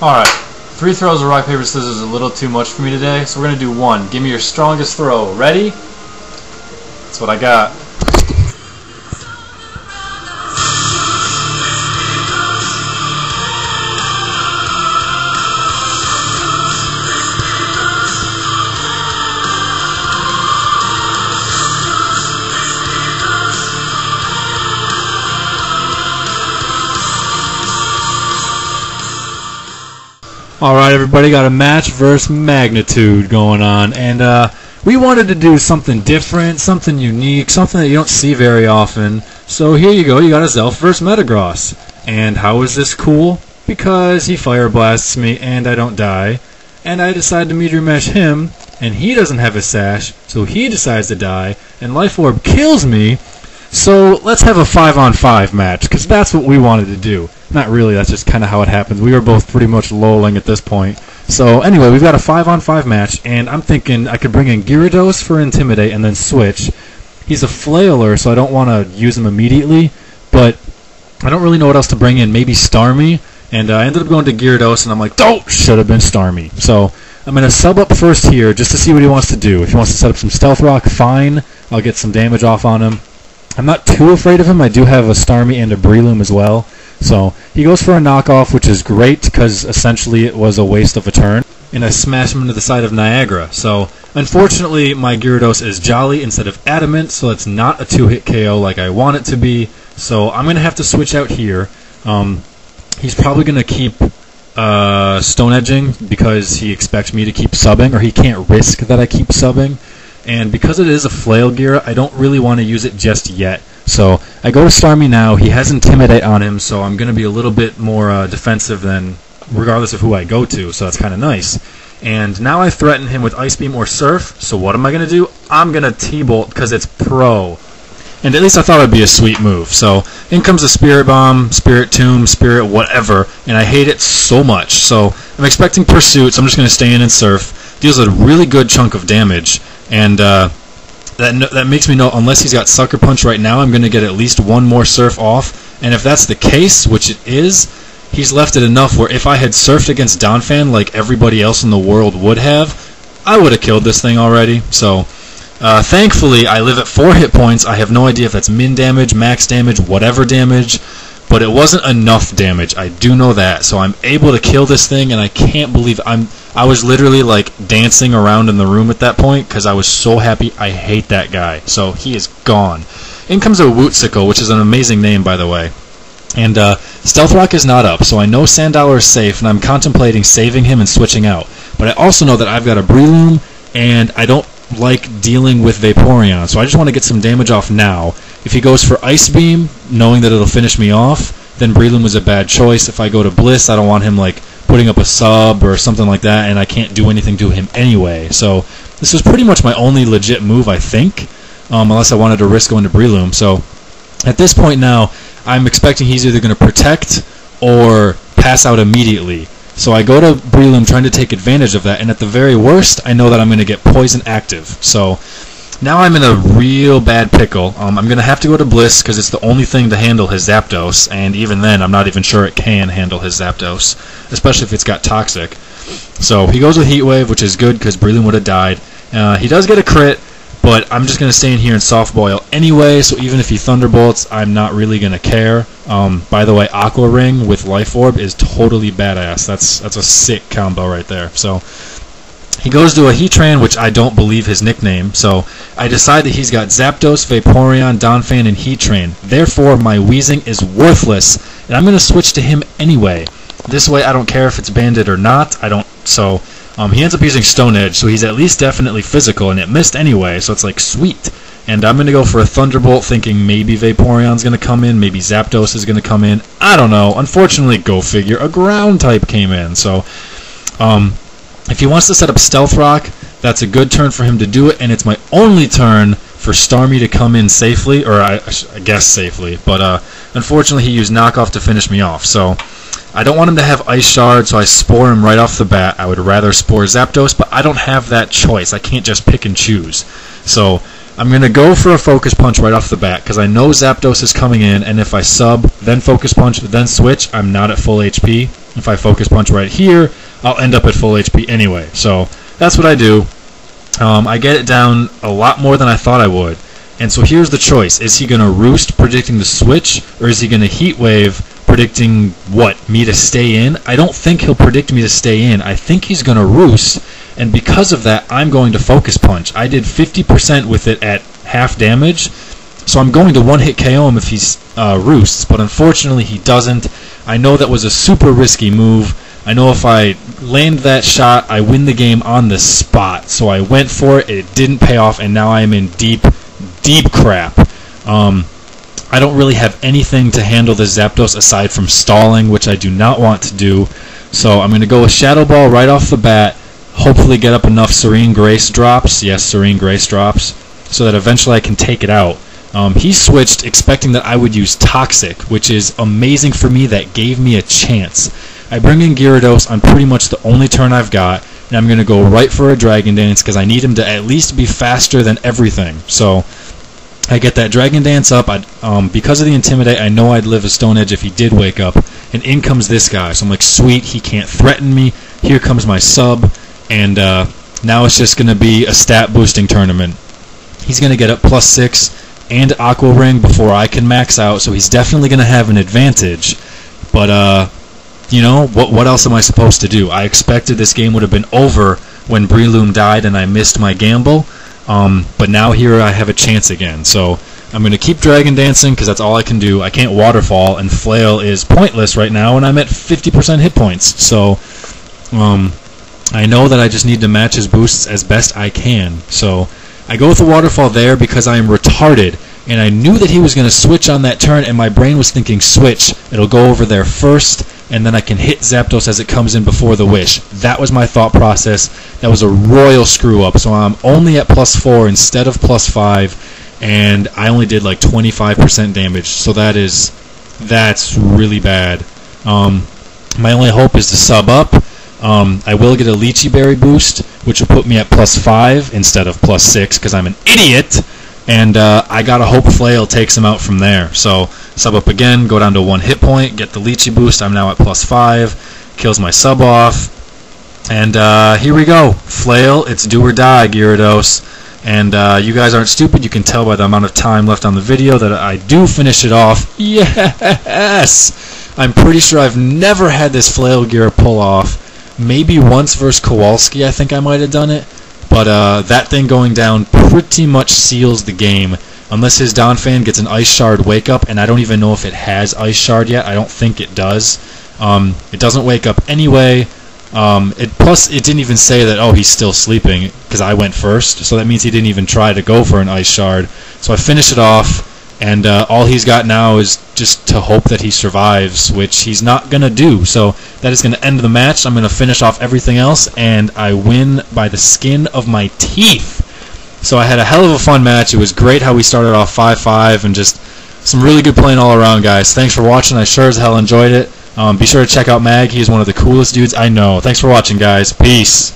Alright, 3 throws of rock, paper, scissors is a little too much for me today, so we're going to do one. Give me your strongest throw. Ready? That's what I got. Alright everybody, got a match versus Magnitude going on, and we wanted to do something different, something unique, something that you don't see very often. So here you go, you got a Zelf versus Metagross. And how is this cool? Because he fire blasts me and I don't die, and I decide to meteor mesh him, and he doesn't have a sash, so he decides to die, and Life Orb kills me. So let's have a 5-on-5 match, because that's what we wanted to do. Not really, that's just kind of how it happens. We were both pretty much lolling at this point. So anyway, we've got a 5-on-5 match, and I'm thinking I could bring in Gyarados for Intimidate and then switch. He's a flailer, so I don't want to use him immediately, but I don't really know what else to bring in. Maybe Starmie, and I ended up going to Gyarados, and I'm like, oh, should have been Starmie. So I'm going to sub up first here just to see what he wants to do. If he wants to set up some Stealth Rock, fine. I'll get some damage off on him. I'm not too afraid of him. I do have a Starmie and a Breloom as well. So he goes for a knockoff, which is great because essentially it was a waste of a turn. And I smash him into the side of Niagara. So unfortunately my Gyarados is Jolly instead of Adamant, so it's not a 2-hit KO like I want it to be. So I'm going to have to switch out here. He's probably going to keep Stone Edging because he expects me to keep subbing, or he can't risk that I keep subbing. And because it is a Flail Gear, I don't really want to use it just yet. So I go to Starmie now. He has Intimidate on him, so I'm going to be a little bit more defensive than regardless of who I go to, so that's kind of nice. And now I threaten him with Ice Beam or Surf, so what am I going to do? I'm going to T-Bolt because it's Pro. And at least I thought it would be a sweet move. So in comes a Spirit Bomb, Spirit Tomb, Spirit whatever, and I hate it so much. So I'm expecting Pursuit, so I'm just going to stay in and Surf. Deals a really good chunk of damage. And that makes me know, unless he's got Sucker Punch right now, I'm going to get at least one more Surf off. And if that's the case, which it is, he's left it enough where if I had surfed against Donphan like everybody else in the world would have, I would have killed this thing already. So thankfully, I live at 4 hit points. I have no idea if that's min damage, max damage, whatever damage. But it wasn't enough damage. I do know that. So I'm able to kill this thing, and I can't believe I was literally like dancing around in the room at that point because I was so happy. I hate that guy. So he is gone. In comes a Wootsicle, which is an amazing name, by the way. And Stealth Rock is not up, so I know Sanddollar is safe, and I'm contemplating saving him and switching out. But I also know that I've got a Breloom, and I don't like dealing with Vaporeon, so I just want to get some damage off now. If he goes for Ice Beam, knowing that it'll finish me off, then Breloom was a bad choice. If I go to Bliss, I don't want him like putting up a sub or something like that, and I can't do anything to him anyway. So this was pretty much my only legit move, I think, unless I wanted to risk going to Breloom. So at this point now, I'm expecting he's either going to protect or pass out immediately. So I go to Breloom trying to take advantage of that, and at the very worst, I know that I'm going to get Poison active. So now I'm in a real bad pickle. I'm going to have to go to Bliss because it's the only thing to handle his Zapdos, and even then I'm not even sure it can handle his Zapdos, especially if it's got Toxic. So he goes with Heat Wave, which is good because Breloom would have died. He does get a crit, but I'm just going to stay in here and Soft Boil anyway, so even if he Thunderbolts, I'm not really going to care. By the way, Aqua Ring with Life Orb is totally badass. That's a sick combo right there. So he goes to a Heatran, which I don't believe his nickname, so I decide that he's got Zapdos, Vaporeon, Donphan, and Heatran. Therefore, my Weezing is worthless, and I'm going to switch to him anyway. This way, I don't care if it's banded or not. So he ends up using Stone Edge, so he's at least definitely physical, and it missed anyway, so it's like, sweet. And I'm going to go for a Thunderbolt, thinking maybe Vaporeon's going to come in, maybe Zapdos is going to come in. I don't know. Unfortunately, go figure, a Ground type came in. So if he wants to set up Stealth Rock, that's a good turn for him to do it, and it's my only turn for Starmie to come in safely, or I guess safely. But unfortunately, he used Knockoff to finish me off. So I don't want him to have Ice Shard, so I Spore him right off the bat. I would rather Spore Zapdos, but I don't have that choice. I can't just pick and choose. So I'm going to go for a Focus Punch right off the bat, because I know Zapdos is coming in, and if I sub, then Focus Punch, then switch, I'm not at full HP. If I focus punch right here, I'll end up at full HP anyway. So that's what I do. I get it down a lot more than I thought I would. And so here's the choice. Is he going to roost, predicting the switch, or is he going to heat wave, predicting what? Me to stay in? I don't think he'll predict me to stay in. I think he's going to roost, and because of that, I'm going to focus punch. I did 50% with it at half damage, so I'm going to one-hit KO him if he roosts, but unfortunately he doesn't. I know that was a super risky move. I know if I land that shot, I win the game on the spot. So I went for it, it didn't pay off, and now I am in deep crap. I don't really have anything to handle the Zapdos aside from stalling, which I do not want to do. So I'm going to go with Shadow Ball right off the bat, hopefully get up enough Serene Grace drops, yes, Serene Grace drops, so that eventually I can take it out. He switched expecting that I would use Toxic, which is amazing for me. That gave me a chance. I bring in Gyarados on pretty much the only turn I've got, and I'm going to go right for a Dragon Dance because I need him to at least be faster than everything. So I get that Dragon Dance up. Because of the Intimidate, I know I'd live a Stone Edge if he did wake up, and in comes this guy. So I'm like, sweet, he can't threaten me. Here comes my sub, and now it's just going to be a stat boosting tournament. He's going to get up +6 and Aqua Ring before I can max out, so he's definitely going to have an advantage. But you know, what else am I supposed to do? I expected this game would have been over when Breloom died and I missed my gamble, but now here I have a chance again. So I'm going to keep Dragon Dancing because that's all I can do. I can't Waterfall, and Flail is pointless right now, and I'm at 50% hit points. So I know that I just need to match his boosts as best I can. So I go with the Waterfall there because I am retarded, and I knew that he was going to switch on that turn, and my brain was thinking, switch, it'll go over there first, and then I can hit Zapdos as it comes in before the Wish. That was my thought process. That was a royal screw-up, so I'm only at +4 instead of +5, and I only did like 25% damage, so that's really bad. My only hope is to sub up. I will get a Lychee Berry boost, which will put me at +5 instead of +6 because I'm an idiot, and I gotta hope Flail takes him out from there. So sub up again, go down to 1 hit point, get the Lychee boost. I'm now at +5, kills my sub off, and here we go. Flail, it's do or die, Gyarados. And you guys aren't stupid. You can tell by the amount of time left on the video that I do finish it off. Yes! I'm pretty sure I've never had this Flail Gear pull off. Maybe once versus Kowalski, I think I might have done it. But that thing going down pretty much seals the game. Unless his Donphan gets an Ice Shard wake up, and I don't even know if it has Ice Shard yet. I don't think it does. It doesn't wake up anyway. Plus, it didn't even say that, oh, he's still sleeping, because I went first. So that means he didn't even try to go for an Ice Shard. So I finish it off, and all he's got now is just to hope that he survives, which he's not going to do. So that is going to end the match. I'm going to finish off everything else, and I win by the skin of my teeth. So I had a hell of a fun match. It was great how we started off 5-5, and just some really good playing all around, guys. Thanks for watching. I sure as hell enjoyed it. Be sure to check out Mag. He's one of the coolest dudes I know. Thanks for watching, guys. Peace.